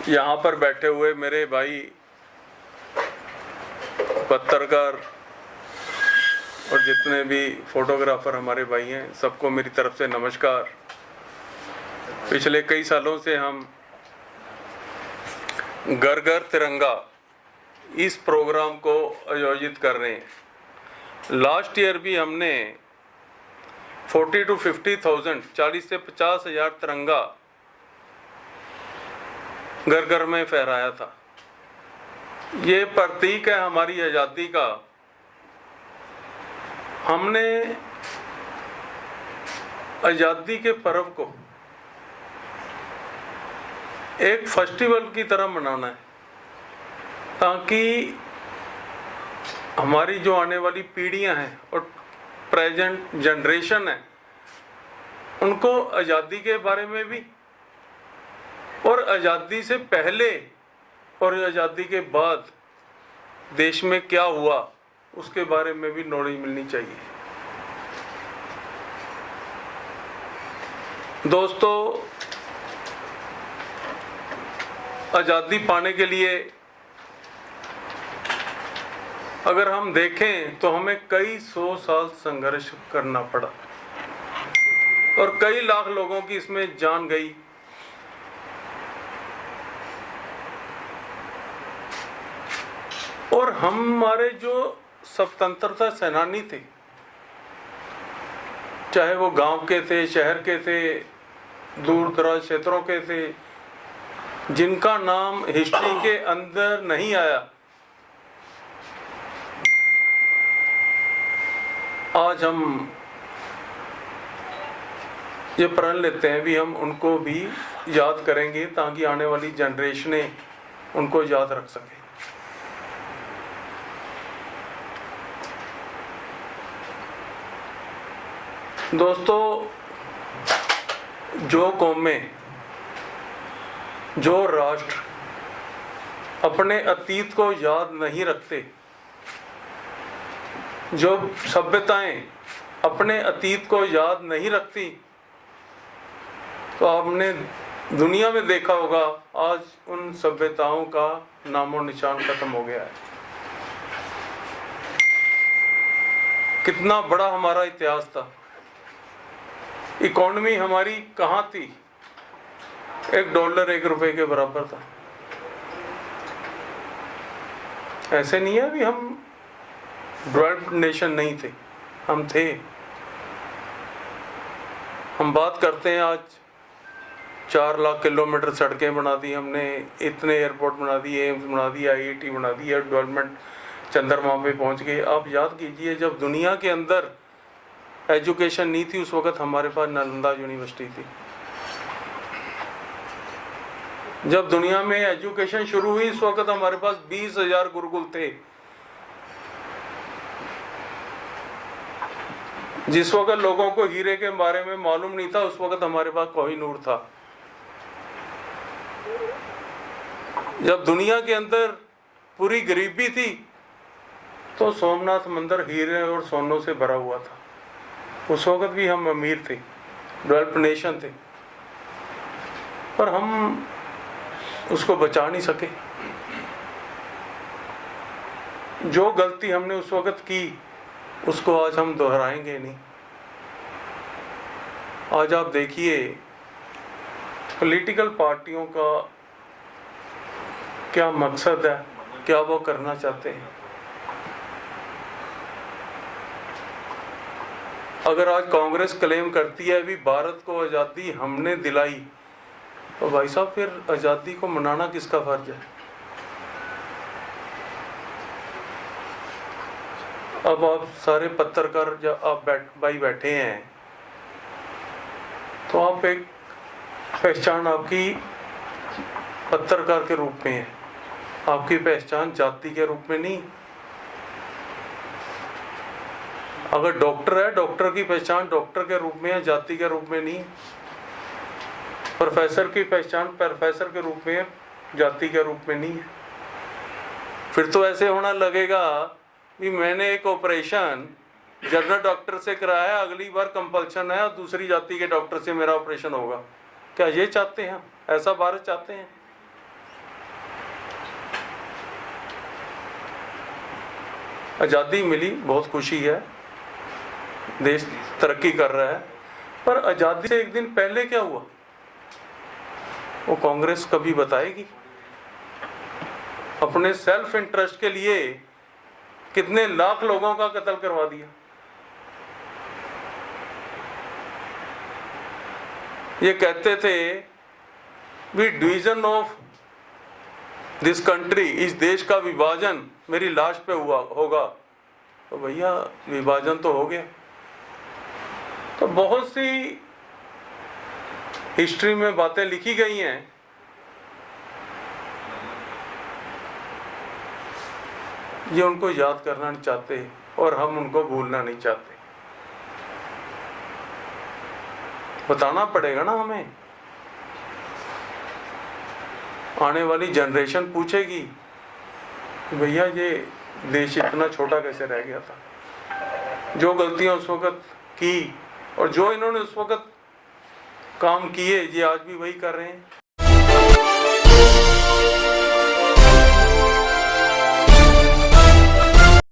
यहाँ पर बैठे हुए मेरे भाई पत्रकार और जितने भी फोटोग्राफर हमारे भाई हैं, सबको मेरी तरफ से नमस्कार। पिछले कई सालों से हम घर घर तिरंगा इस प्रोग्राम को आयोजित कर रहे हैं। लास्ट ईयर भी हमने 40 to 50,000 40 से 50,000 तिरंगा घर घर में फहराया था। ये प्रतीक है हमारी आज़ादी का। हमने आज़ादी के पर्व को एक फेस्टिवल की तरह मनाना है, ताकि हमारी जो आने वाली पीढ़ियां हैं और प्रेजेंट जनरेशन है, उनको आज़ादी के बारे में भी और आज़ादी से पहले और आज़ादी के बाद देश में क्या हुआ उसके बारे में भी नॉलेज मिलनी चाहिए। दोस्तों, आज़ादी पाने के लिए अगर हम देखें तो हमें कई 100 साल संघर्ष करना पड़ा और कई लाख लोगों की इसमें जान गई। और हमारे जो स्वतंत्रता सेनानी थे, चाहे वो गांव के थे, शहर के थे, दूर दराज क्षेत्रों के थे, जिनका नाम हिस्ट्री के अंदर नहीं आया, आज हम ये प्रण लेते हैं भी हम उनको भी याद करेंगे, ताकि आने वाली जनरेशनें उनको याद रख सकें। दोस्तों, जो कौमें, जो राष्ट्र अपने अतीत को याद नहीं रखते, जो सभ्यताएं अपने अतीत को याद नहीं रखती, तो आपने दुनिया में देखा होगा आज उन सभ्यताओं का नामो निशान खत्म हो गया है। कितना बड़ा हमारा इतिहास था, इकोनॉमी हमारी कहाँ थी, $1 1 रुपए के बराबर था। ऐसे नहीं है भी हम डेवलप्ड नेशन नहीं थे, हम थे। हम बात करते हैं आज 4 लाख किलोमीटर सड़कें बना दी हमने, इतने एयरपोर्ट बना दिए, एम्स बना दिया, IIT बना दिया, डेवलपमेंट चंद्रमा पे पहुंच गए। आप याद कीजिए, जब दुनिया के अंदर एजुकेशन नहीं थी, उस वक्त हमारे पास नालंदा यूनिवर्सिटी थी। जब दुनिया में एजुकेशन शुरू हुई, उस वक्त हमारे पास 20,000 गुरुकुल थे। जिस वक्त लोगों को हीरे के बारे में मालूम नहीं था, उस वक्त हमारे पास कोहिनूर था। जब दुनिया के अंदर पूरी गरीबी थी, तो सोमनाथ मंदिर हीरे और सोनों से भरा हुआ था। उस वक्त भी हम अमीर थे, डेवलप्ड नेशन थे, पर हम उसको बचा नहीं सके। जो गलती हमने उस वक्त की, उसको आज हम दोहराएंगे नहीं। आज आप देखिए, पॉलिटिकल पार्टियों का क्या मकसद है, क्या वो करना चाहते हैं। अगर आज कांग्रेस क्लेम करती है भी भारत को आज़ादी हमने दिलाई, तो भाई साहब फिर आज़ादी को मनाना किसका फर्ज है। अब आप सारे पत्रकार जब आप भाई बैठे हैं, तो आप एक पहचान आपकी पत्रकार के रूप में है, आपकी पहचान जाति के रूप में नहीं। अगर डॉक्टर है, डॉक्टर की पहचान डॉक्टर के रूप में है, जाति के रूप में नहीं। प्रोफेसर की पहचान प्रोफेसर के रूप में है, जाति के रूप में नहीं है। फिर तो ऐसे होना लगेगा कि मैंने एक ऑपरेशन जनरल डॉक्टर से कराया, अगली बार कंपल्शन है और दूसरी जाति के डॉक्टर से मेरा ऑपरेशन होगा। क्या ये चाहते हैं? ऐसा भारत चाहते हैं? आज़ादी मिली, बहुत खुशी है, देश तरक्की कर रहा है, पर आज़ादी से एक दिन पहले क्या हुआ वो कांग्रेस कभी बताएगी? अपने सेल्फ इंटरेस्ट के लिए कितने लाख लोगों का कत्ल करवा दिया। ये कहते थे we division of this country, इस देश का विभाजन मेरी लाश पे हुआ होगा, तो भैया विभाजन तो हो गया। तो बहुत सी हिस्ट्री में बातें लिखी गई हैं, ये उनको याद करना नहीं चाहते और हम उनको भूलना नहीं चाहते। बताना पड़ेगा ना हमें, आने वाली जनरेशन पूछेगी कि भैया ये देश इतना छोटा कैसे रह गया था। जो गलतियां उस वक्त की और जो इन्होंने उस वक्त काम किए, ये आज भी वही कर रहे हैं।